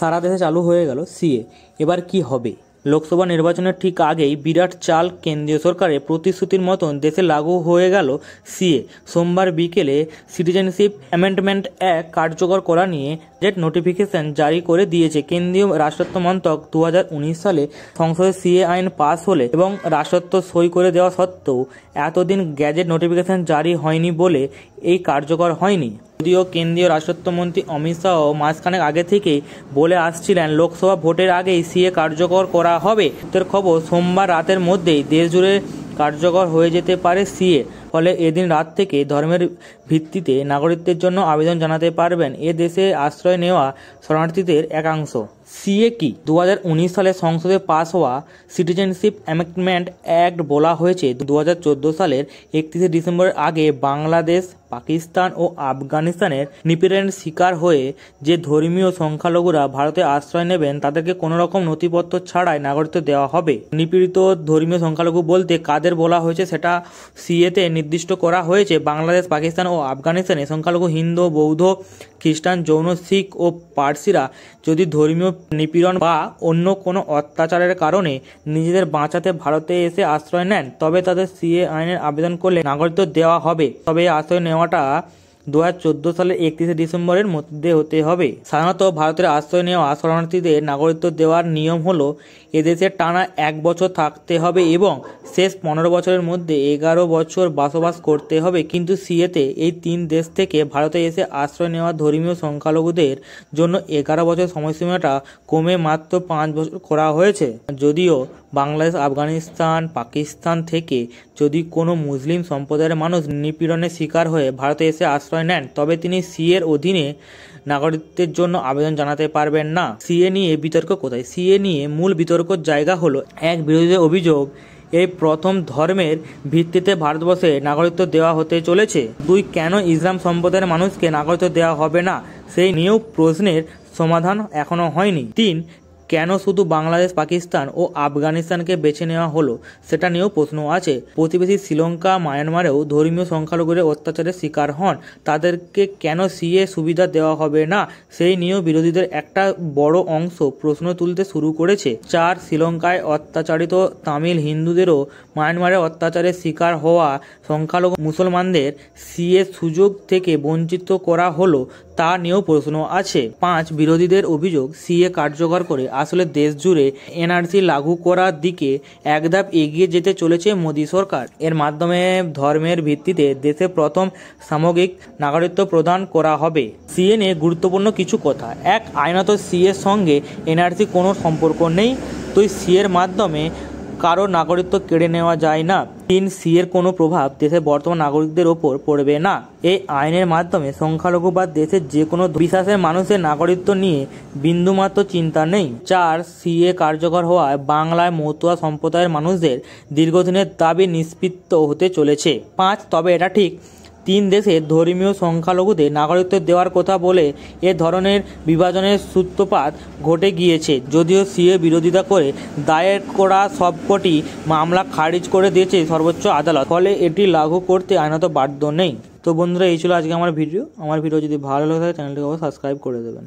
সারা দেশে চালু হয়ে গেল সিএ। এবার কি হবে? লোকসভা নির্বাচনের ঠিক আগেই বিরাট চাল কেন্দ্রীয় সরকারের প্রতিশ্রুতির মতন দেশে লাগু হয়ে গেল সিএ। সোমবার বিকেলে সিটিজেনশিপ অ্যামেন্ডমেন্ট অ্যাক্ট কার্যকর করা নিয়ে গেজেট নোটিফিকেশন জারি করে দিয়েছে কেন্দ্রীয় রাষ্ট্রত্ব মন্ত্রক। 2019 সালে সংসদে সিএ আইন পাস হলে এবং রাষ্ট্রত্ব সই করে দেওয়া সত্ত্বেও এতদিন গেজেট নোটিফিকেশন জারি হয়নি বলে এই কার্যকর হয়নি। যদিও কেন্দ্রীয় রাষ্ট্রমন্ত্রী অমিত শাহ মাসখানেক আগে থেকেই বলে আসছিলেন লোকসভা ভোটের আগেই সিএ কার্যকর করা হবে। এর খবর সোমবার রাতের মধ্যেই দেশজুড়ে কার্যকর হয়ে যেতে পারে সিএ। ফলে এদিন রাত থেকে ধর্মের ভিত্তিতে নাগরিকত্বের জন্য আবেদন জানাতে পারবেন এ দেশে আশ্রয় নেওয়া শরণার্থীদের একাংশ। সিএ কি? 2019 সালে সংসদে পাস হওয়া সিটিজেনশিপ অ্যামেন্ডমেন্ট অ্যাক্ট বলা হয়েছে 2014 সালের 31 ডিসেম্বরের আগে বাংলাদেশ, পাকিস্তান ও আফগানিস্তানের নিপীড়নের শিকার হয়ে যে ধর্মীয় সংখ্যালঘুরা ভারতে আশ্রয় নেবেন তাদেরকে কোনো রকম নথিপত্র ছাড়াই নাগরিকত্ব দেওয়া হবে। নিপীড়িত ধর্মীয় সংখ্যালঘু বলতে কাদের বলা হয়েছে সেটা সিএতে নির্দিষ্ট করা হয়েছে। বাংলাদেশ, পাকিস্তান ও আফগানিস্তানে সংখ্যালঘু হিন্দু, বৌদ্ধ, খ্রিস্টান, জৈন, শিখ ও পার্সিরা যদি ধর্মীয় নিপীড়ন বা অন্য কোনো অত্যাচারের কারণে নিজেদের বাঁচাতে ভারতে এসে আশ্রয় নেন তবে তাদের সিএ আইনের আবেদন করলে নাগরিকত্ব দেওয়া হবে। তবে এই আশ্রয় নেওয়াটা 2014 সালের 31 ডিসেম্বরের মধ্যে হতে হবে। সাধারণত ভারতের আশ্রয় নেওয়া শরণার্থীদের নাগরিকত্ব দেওয়ার নিয়ম হলো এদেশে টানা 1 বছর থাকতে হবে এবং শেষ 15 বছরের মধ্যে 11 বছর বসবাস করতে হবে। কিন্তু সিএতে এই 3 দেশ থেকে ভারতে এসে আশ্রয় নেওয়া ধর্মীয় সংখ্যালঘুদের জন্য 11 বছর সময়সীমাটা কমে মাত্র 5 বছর করা হয়েছে। যদিও বাংলাদেশ, আফগানিস্তান, পাকিস্তান থেকে যদি কোনো মুসলিম সম্প্রদায়ের মানুষ নিপীড়নের শিকার হয়ে ভারতে এসে আশ্রয় নেন তবে তিনি সিএর অধীনে নাগরিকত্বের জন্য আবেদন জানাতে পারবেন না। সিএ নিয়ে বিতর্ক কোথায়? সিএ নিয়ে মূল বিতর্কের জায়গা হলো এক, বিরোধীদের অভিযোগ এই প্রথম ধর্মের ভিত্তিতে ভারতবর্ষে নাগরিকত্ব দেওয়া হতে চলেছে। 2, কেন ইসলাম সম্প্রদায়ের মানুষকে নাগরিকত্ব দেওয়া হবে না সেই নিয়েও প্রশ্নের সমাধান এখনো হয়নি। 3, কেন শুধু বাংলাদেশ, পাকিস্তান ও আফগানিস্তানকে বেছে নেওয়া হলো সেটা নিয়েও প্রশ্ন আছে। প্রতিবেশী শ্রীলঙ্কা, মায়ানমারেও ধর্মীয় সংখ্যালঘুদের অত্যাচারের শিকার হন, তাদেরকে কেন সিএ সুবিধা দেওয়া হবে না সেই নিয়েও বিরোধীদের একটা বড় অংশ প্রশ্ন তুলতে শুরু করেছে। 4, শ্রীলঙ্কায় অত্যাচারিত তামিল হিন্দুদেরও মায়ানমারের অত্যাচারের শিকার হওয়া সংখ্যালঘু মুসলমানদের সিএ সুযোগ থেকে বঞ্চিত করা হলো তা নিয়েও প্রশ্ন আছে। 5, বিরোধীদের অভিযোগ সিএ কার্যকর করে আসলে দেশ জুড়ে এনআরসি লাগু করার দিকে এক ধাপ এগিয়ে যেতে চলেছে মোদী সরকার। এর মাধ্যমে ধর্মের ভিত্তিতে দেশে প্রথম সামগ্রিক নাগরিকত্ব প্রদান করা হবে। সিএ নিয়ে গুরুত্বপূর্ণ কিছু কথা। 1, আইনত সিএর সঙ্গে এনআরসি কোনো সম্পর্ক নেই, তো সিএর মাধ্যমে কারো নাগরিকত্ব কেড়ে নেওয়া যায় না। 3, সিএর কোনো প্রভাব দেশের বর্তমান নাগরিকদের ওপর পড়বে না। এই আইনের মাধ্যমে সংখ্যালঘু বা দেশের যে কোনো বিশ্বাসের মানুষের নাগরিকত্ব নিয়ে বিন্দুমাত্র চিন্তা নেই। 4, সিএ কার্যকর হওয়ায় বাংলায় মতুয়া সম্প্রদায়ের মানুষদের দীর্ঘদিনের দাবি নিষ্পৃত হতে চলেছে। 5, তবে এটা ঠিক 3 দেশে ধর্মীয় সংখ্যালঘুদের নাগরিকত্ব দেওয়ার কথা বলে এ ধরনের বিভাজনের সূত্রপাত ঘটে গিয়েছে। যদিও সিএ বিরোধিতা করে দায়ের করা সবকটি মামলা খারিজ করে দিয়েছে সর্বোচ্চ আদালত, ফলে এটি লাগু করতে আইনত বাধ্য নেই। তো বন্ধুরা, এই ছিল আজকে আমার ভিডিও যদি ভালো লাগে চ্যানেলটিকে সাবস্ক্রাইব করে দেবেন।